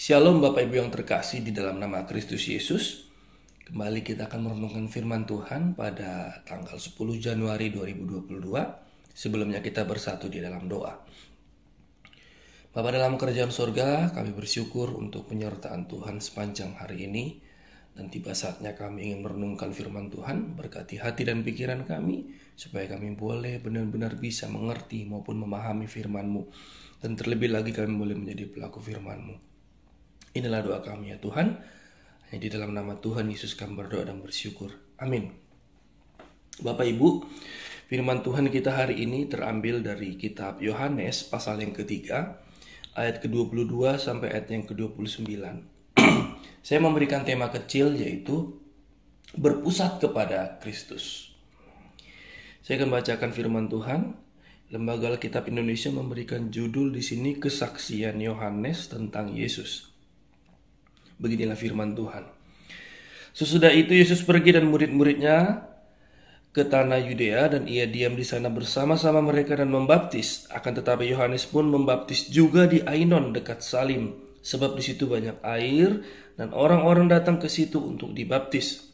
Shalom Bapak Ibu yang terkasih di dalam nama Kristus Yesus. Kembali kita akan merenungkan firman Tuhan pada tanggal 10 Januari 2022. Sebelumnya kita bersatu di dalam doa. Bapa dalam kerajaan sorga, kami bersyukur untuk penyertaan Tuhan sepanjang hari ini. Dan tiba saatnya kami ingin merenungkan firman Tuhan. Berkati hati dan pikiran kami, supaya kami boleh benar-benar bisa mengerti maupun memahami firman-Mu. Dan terlebih lagi kami boleh menjadi pelaku firman-Mu. Inilah doa kami ya Tuhan. Hanya di dalam nama Tuhan Yesus kami berdoa dan bersyukur. Amin. Bapak Ibu, firman Tuhan kita hari ini terambil dari kitab Yohanes pasal yang ketiga, ayat ke-22 sampai ayat yang ke-29. Saya memberikan tema kecil yaitu berpusat kepada Kristus. Saya akan bacakan firman Tuhan. Lembaga Alkitab Indonesia memberikan judul di sini kesaksian Yohanes tentang Yesus. Beginilah firman Tuhan. Sesudah itu Yesus pergi dan murid-muridnya ke tanah Yudea, dan ia diam di sana bersama-sama mereka dan membaptis. Akan tetapi Yohanes pun membaptis juga di Ainon dekat Salim, sebab di situ banyak air dan orang-orang datang ke situ untuk dibaptis.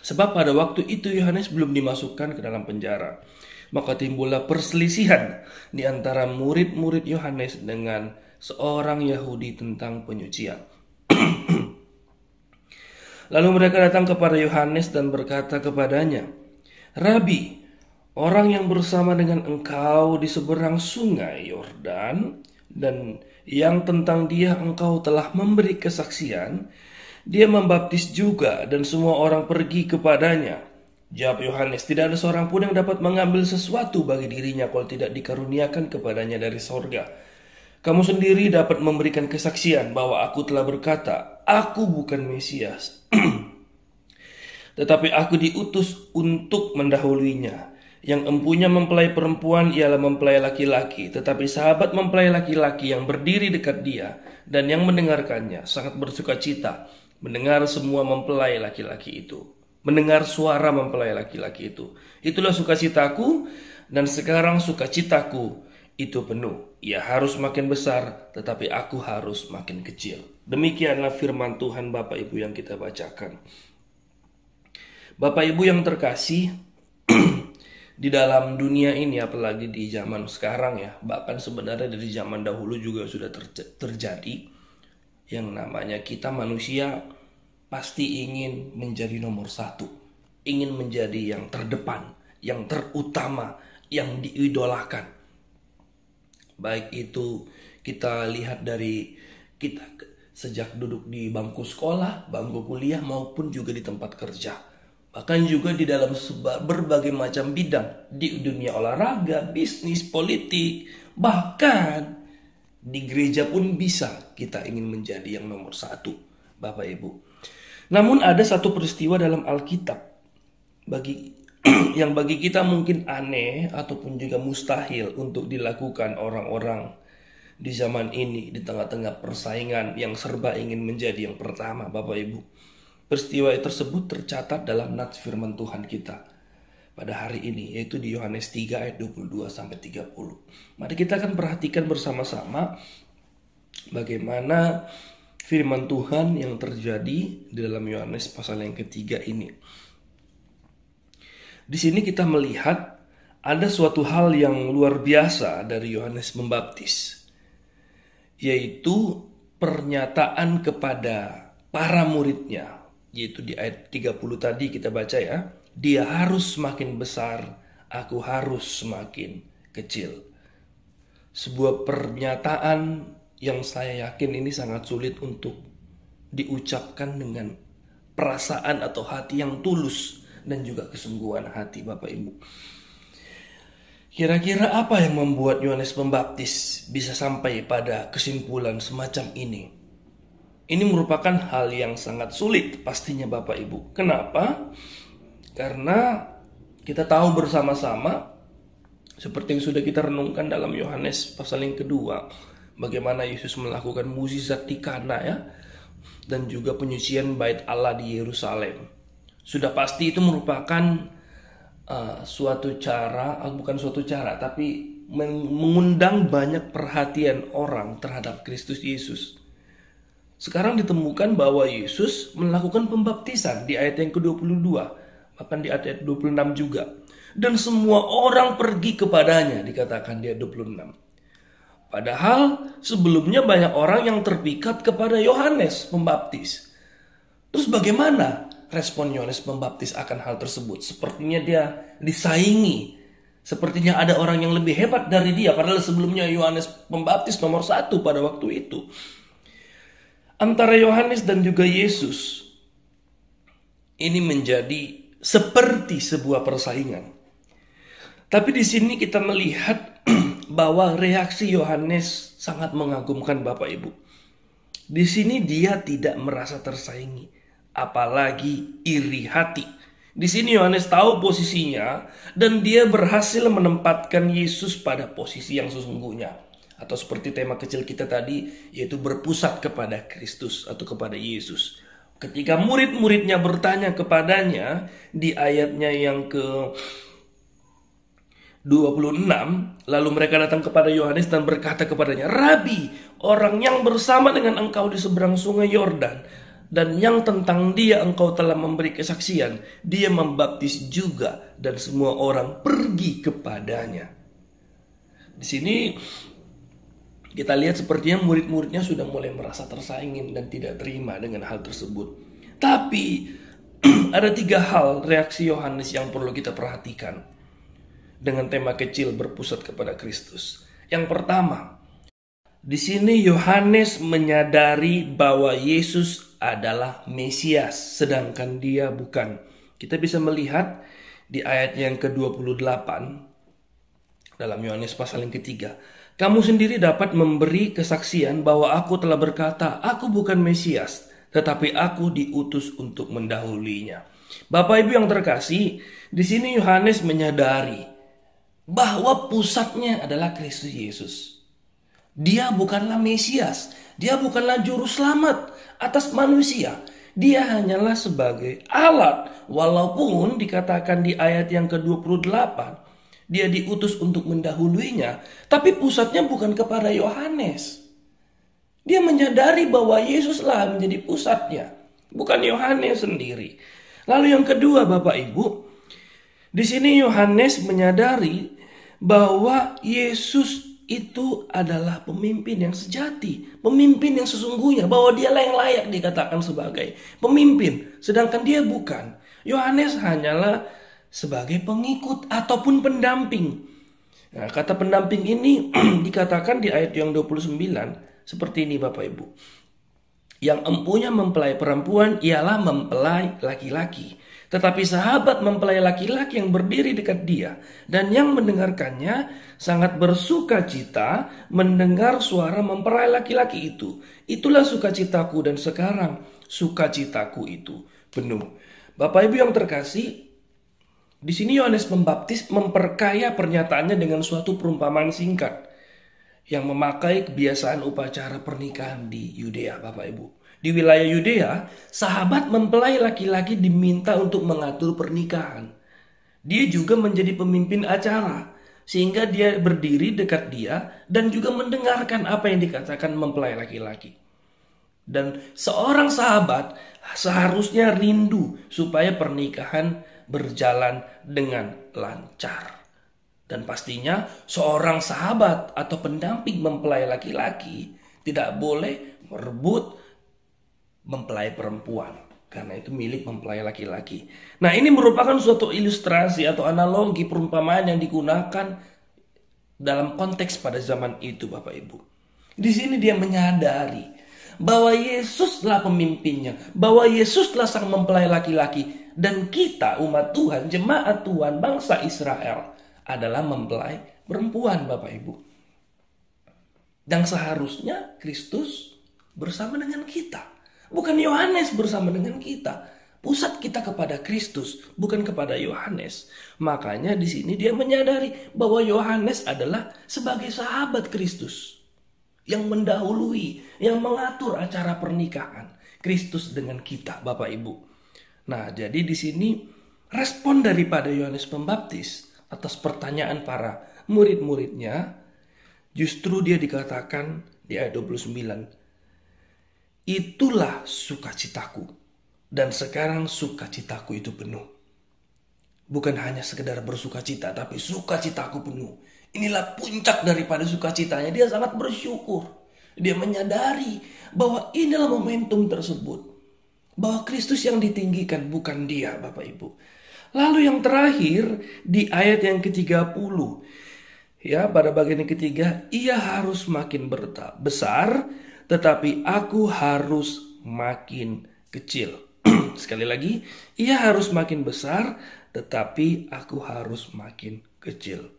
Sebab pada waktu itu Yohanes belum dimasukkan ke dalam penjara. Maka timbullah perselisihan di antara murid-murid Yohanes dengan seorang Yahudi tentang penyucian. Lalu mereka datang kepada Yohanes dan berkata kepadanya, "Rabi, orang yang bersama dengan engkau di seberang sungai Yordan, dan yang tentang dia engkau telah memberi kesaksian, dia membaptis juga dan semua orang pergi kepadanya." Jawab Yohanes, "Tidak ada seorang pun yang dapat mengambil sesuatu bagi dirinya kalau tidak dikaruniakan kepadanya dari sorga. Kamu sendiri dapat memberikan kesaksian bahwa aku telah berkata, aku bukan Mesias, tetapi aku diutus untuk mendahuluinya. Yang empunya mempelai perempuan ialah mempelai laki-laki, tetapi sahabat mempelai laki-laki yang berdiri dekat dia dan yang mendengarkannya sangat bersuka cita mendengar semua mempelai laki-laki itu. Mendengar suara mempelai laki-laki itu. Itulah sukacitaku, dan sekarang sukacitaku itu penuh. Ia harus makin besar, tetapi aku harus makin kecil. Demikianlah firman Tuhan Bapak Ibu yang kita bacakan. Bapak Ibu yang terkasih, di dalam dunia ini, apalagi di zaman sekarang ya, bahkan sebenarnya dari zaman dahulu juga sudah terjadi, yang namanya kita manusia pasti ingin menjadi nomor satu, ingin menjadi yang terdepan, yang terutama, yang diidolakan. Baik itu kita lihat dari kita sejak duduk di bangku sekolah, bangku kuliah, maupun juga di tempat kerja. Bahkan juga di dalam berbagai macam bidang, di dunia olahraga, bisnis, politik, bahkan di gereja pun bisa kita ingin menjadi yang nomor satu, Bapak Ibu. Namun ada satu peristiwa dalam Alkitab yang bagi kita mungkin aneh ataupun juga mustahil untuk dilakukan orang-orang di zaman ini, di tengah-tengah persaingan yang serba ingin menjadi yang pertama, Bapak Ibu. Peristiwa tersebut tercatat dalam nats firman Tuhan kita pada hari ini, yaitu di Yohanes 3 ayat 22 sampai 30. Mari kita akan perhatikan bersama-sama bagaimana firman Tuhan yang terjadi di dalam Yohanes pasal yang ketiga ini. Di sini kita melihat ada suatu hal yang luar biasa dari Yohanes Pembaptis, yaitu pernyataan kepada para muridnya, yaitu di ayat 30 tadi kita baca ya, dia harus semakin besar, aku harus semakin kecil. Sebuah pernyataan yang saya yakin ini sangat sulit untuk diucapkan dengan perasaan atau hati yang tulus dan juga kesungguhan hati, Bapak Ibu. Kira-kira apa yang membuat Yohanes Pembaptis bisa sampai pada kesimpulan semacam ini? Ini merupakan hal yang sangat sulit pastinya, Bapak Ibu. Kenapa? Karena kita tahu bersama-sama, seperti yang sudah kita renungkan dalam Yohanes pasal yang kedua, bagaimana Yesus melakukan mukjizat di Kana ya, dan juga penyucian bait Allah di Yerusalem. Sudah pasti itu merupakan suatu cara, bukan suatu cara, tapi mengundang banyak perhatian orang terhadap Kristus Yesus. Sekarang ditemukan bahwa Yesus melakukan pembaptisan di ayat yang ke-22, bahkan di ayat 26 juga. Dan semua orang pergi kepadanya, dikatakan di ayat 26. Padahal sebelumnya banyak orang yang terpikat kepada Yohanes Pembaptis. Terus bagaimana respon Yohanes Pembaptis akan hal tersebut? Sepertinya dia disaingi. Sepertinya ada orang yang lebih hebat dari dia. Padahal sebelumnya Yohanes Pembaptis nomor 1 pada waktu itu. Antara Yohanes dan juga Yesus, ini menjadi seperti sebuah persaingan. Tapi di sini kita melihat bahwa reaksi Yohanes sangat mengagumkan Bapak Ibu. Di sini dia tidak merasa tersaingi, apalagi iri hati. Di sini Yohanes tahu posisinya dan dia berhasil menempatkan Yesus pada posisi yang sesungguhnya. Atau seperti tema kecil kita tadi, yaitu berpusat kepada Kristus atau kepada Yesus. Ketika murid-muridnya bertanya kepadanya di ayatnya yang ke-26, lalu mereka datang kepada Yohanes dan berkata kepadanya, "Rabi, orang yang bersama dengan engkau di seberang sungai Yordan, dan yang tentang dia engkau telah memberi kesaksian, dia membaptis juga dan semua orang pergi kepadanya." Di sini kita lihat sepertinya murid-muridnya sudah mulai merasa tersaingin dan tidak terima dengan hal tersebut. Tapi ada 3 hal reaksi Yohanes yang perlu kita perhatikan dengan tema kecil berpusat kepada Kristus. Yang pertama, di sini Yohanes menyadari bahwa Yesus adalah Mesias, sedangkan dia bukan. Kita bisa melihat di ayat yang ke-28 dalam Yohanes pasal yang ketiga. "Kamu sendiri dapat memberi kesaksian bahwa aku telah berkata, aku bukan Mesias, tetapi aku diutus untuk mendahuluinya." Bapak Ibu yang terkasih, di sini Yohanes menyadari bahwa pusatnya adalah Kristus Yesus. Dia bukanlah Mesias, dia bukanlah juru selamat atas manusia. Dia hanyalah sebagai alat, walaupun dikatakan di ayat yang ke-28, dia diutus untuk mendahuluinya, tapi pusatnya bukan kepada Yohanes. Dia menyadari bahwa Yesuslah menjadi pusatnya, bukan Yohanes sendiri. Lalu yang kedua, Bapak Ibu, di sini Yohanes menyadari bahwa Yesus itu adalah pemimpin yang sejati, pemimpin yang sesungguhnya, bahwa dialah yang layak dikatakan sebagai pemimpin, sedangkan dia bukan. Yohanes hanyalah sebagai pengikut ataupun pendamping. Nah, kata pendamping ini dikatakan di ayat yang 29 seperti ini Bapak Ibu. "Yang empunya mempelai perempuan ialah mempelai laki-laki. Tetapi sahabat mempelai laki-laki yang berdiri dekat dia dan yang mendengarkannya sangat bersuka cita mendengar suara mempelai laki-laki itu. Itulah sukacitaku dan sekarang sukacitaku itu penuh." Bapak Ibu yang terkasih, di sini Yohanes Pembaptis memperkaya pernyataannya dengan suatu perumpamaan singkat yang memakai kebiasaan upacara pernikahan di Yudea, Bapak Ibu. Di wilayah Yudea, sahabat mempelai laki-laki diminta untuk mengatur pernikahan. Dia juga menjadi pemimpin acara, sehingga dia berdiri dekat dia dan juga mendengarkan apa yang dikatakan mempelai laki-laki. Dan seorang sahabat seharusnya rindu supaya pernikahan berjalan dengan lancar. Dan pastinya seorang sahabat atau pendamping mempelai laki-laki tidak boleh merebut mempelai perempuan, karena itu milik mempelai laki-laki. Nah, ini merupakan suatu ilustrasi atau analogi perumpamaan yang digunakan dalam konteks pada zaman itu, Bapak Ibu. Di sini dia menyadari bahwa Yesuslah pemimpinnya, bahwa Yesuslah sang mempelai laki-laki, dan kita umat Tuhan, jemaat Tuhan, bangsa Israel adalah mempelai perempuan, Bapak Ibu. Dan seharusnya Kristus bersama dengan kita, bukan Yohanes bersama dengan kita. Pusat kita kepada Kristus, bukan kepada Yohanes. Makanya di sini dia menyadari bahwa Yohanes adalah sebagai sahabat Kristus yang mendahului, yang mengatur acara pernikahan Kristus dengan kita, Bapak Ibu. Nah, jadi di sini respon daripada Yohanes Pembaptis atas pertanyaan para murid-muridnya, justru dia dikatakan di ayat 29, Itulah sukacitaku. Dan sekarang sukacitaku itu penuh. Bukan hanya sekedar bersukacita, tapi sukacitaku penuh. Inilah puncak daripada sukacitanya. Dia sangat bersyukur. Dia menyadari bahwa inilah momentum tersebut. Bahwa Kristus yang ditinggikan, bukan dia, Bapak Ibu. Lalu yang terakhir, di ayat yang ke-30. Ya, pada bagian yang ketiga, ia harus makin besar, tetapi aku harus makin kecil. Sekali lagi, ia harus makin besar, tetapi aku harus makin kecil.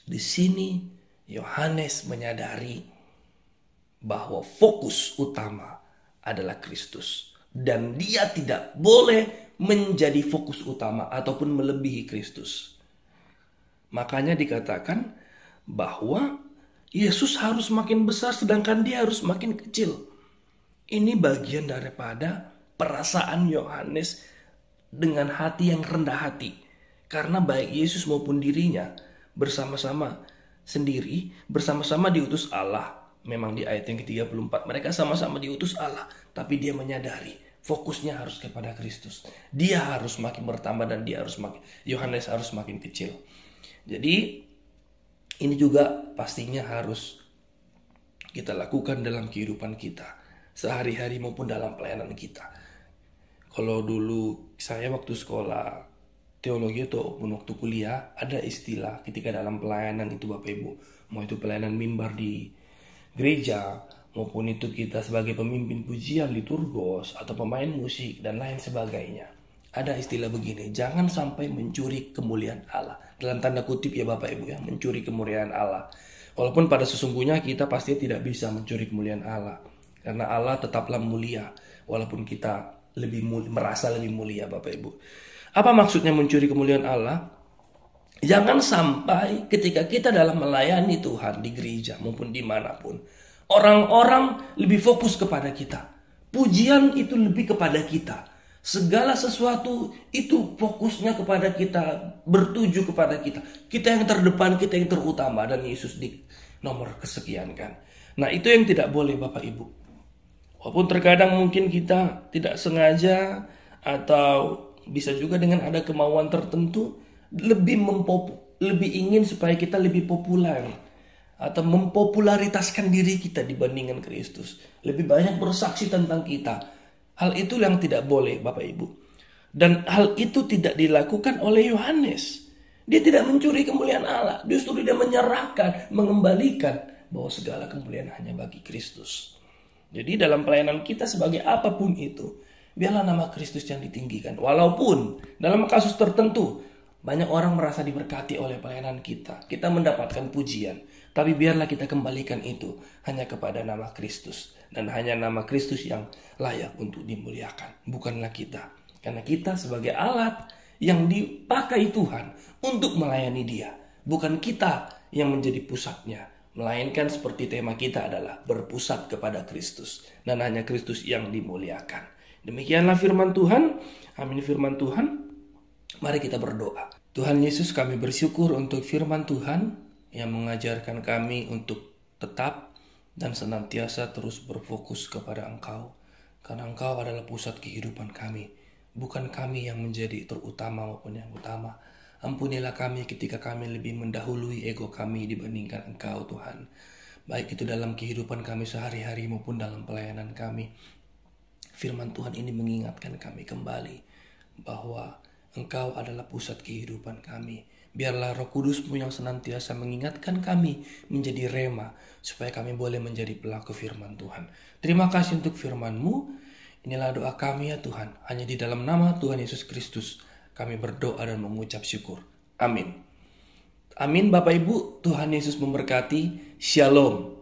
Di sini Yohanes menyadari bahwa fokus utama adalah Kristus. Dan dia tidak boleh menjadi fokus utama ataupun melebihi Kristus. Makanya dikatakan bahwa Yesus harus makin besar sedangkan dia harus makin kecil. Ini bagian daripada perasaan Yohanes dengan hati yang rendah hati. Karena baik Yesus maupun dirinya bersama-sama sendiri, bersama-sama diutus Allah. Memang di ayat yang ke-34 mereka sama-sama diutus Allah. Tapi dia menyadari fokusnya harus kepada Kristus. Dia harus makin bertambah dan Yohanes harus makin kecil. Jadi ini juga pastinya harus kita lakukan dalam kehidupan kita sehari-hari maupun dalam pelayanan kita. Kalau dulu saya waktu sekolah teologi ataupun waktu kuliah, ada istilah ketika dalam pelayanan itu Bapak Ibu, mau itu pelayanan mimbar di gereja maupun itu kita sebagai pemimpin pujian, liturgos atau pemain musik dan lain sebagainya. Ada istilah begini, jangan sampai mencuri kemuliaan Allah. Dalam tanda kutip ya Bapak Ibu ya, mencuri kemuliaan Allah. Walaupun pada sesungguhnya kita pasti tidak bisa mencuri kemuliaan Allah. Karena Allah tetaplah mulia, walaupun kita merasa lebih mulia Bapak Ibu. Apa maksudnya mencuri kemuliaan Allah? Jangan sampai ketika kita dalam melayani Tuhan di gereja maupun dimanapun, orang-orang lebih fokus kepada kita. Pujian itu lebih kepada kita. Segala sesuatu itu fokusnya kepada kita, bertuju kepada kita. Kita yang terdepan, kita yang terutama, dan Yesus di nomor kesekian kan. Nah itu yang tidak boleh Bapak Ibu. Walaupun terkadang mungkin kita tidak sengaja atau bisa juga dengan ada kemauan tertentu lebih ingin supaya kita lebih populer atau mempopularitaskan diri kita dibandingkan Kristus. Lebih banyak bersaksi tentang kita. Hal itu yang tidak boleh Bapak Ibu. Dan hal itu tidak dilakukan oleh Yohanes. Dia tidak mencuri kemuliaan Allah. Justru dia menyerahkan, mengembalikan bahwa segala kemuliaan hanya bagi Kristus. Jadi dalam pelayanan kita sebagai apapun itu, biarlah nama Kristus yang ditinggikan. Walaupun dalam kasus tertentu banyak orang merasa diberkati oleh pelayanan kita. Kita mendapatkan pujian. Tapi biarlah kita kembalikan itu hanya kepada nama Kristus. Dan hanya nama Kristus yang layak untuk dimuliakan. Bukanlah kita. Karena kita sebagai alat yang dipakai Tuhan untuk melayani Dia. Bukan kita yang menjadi pusatnya. Melainkan seperti tema kita adalah berpusat kepada Kristus. Dan hanya Kristus yang dimuliakan. Demikianlah firman Tuhan. Amin firman Tuhan. Mari kita berdoa. Tuhan Yesus, kami bersyukur untuk firman Tuhan yang mengajarkan kami untuk tetap dan senantiasa terus berfokus kepada Engkau. Karena Engkau adalah pusat kehidupan kami. Bukan kami yang menjadi terutama maupun yang utama. Ampunilah kami ketika kami lebih mendahului ego kami dibandingkan Engkau Tuhan. Baik itu dalam kehidupan kami sehari-hari maupun dalam pelayanan kami. Firman Tuhan ini mengingatkan kami kembali bahwa Engkau adalah pusat kehidupan kami. Biarlah Roh Kudus-Mu yang senantiasa mengingatkan kami menjadi rema, supaya kami boleh menjadi pelaku firman Tuhan. Terima kasih untuk firman-Mu. Inilah doa kami ya Tuhan. Hanya di dalam nama Tuhan Yesus Kristus kami berdoa dan mengucap syukur. Amin. Amin Bapak Ibu, Tuhan Yesus memberkati. Shalom.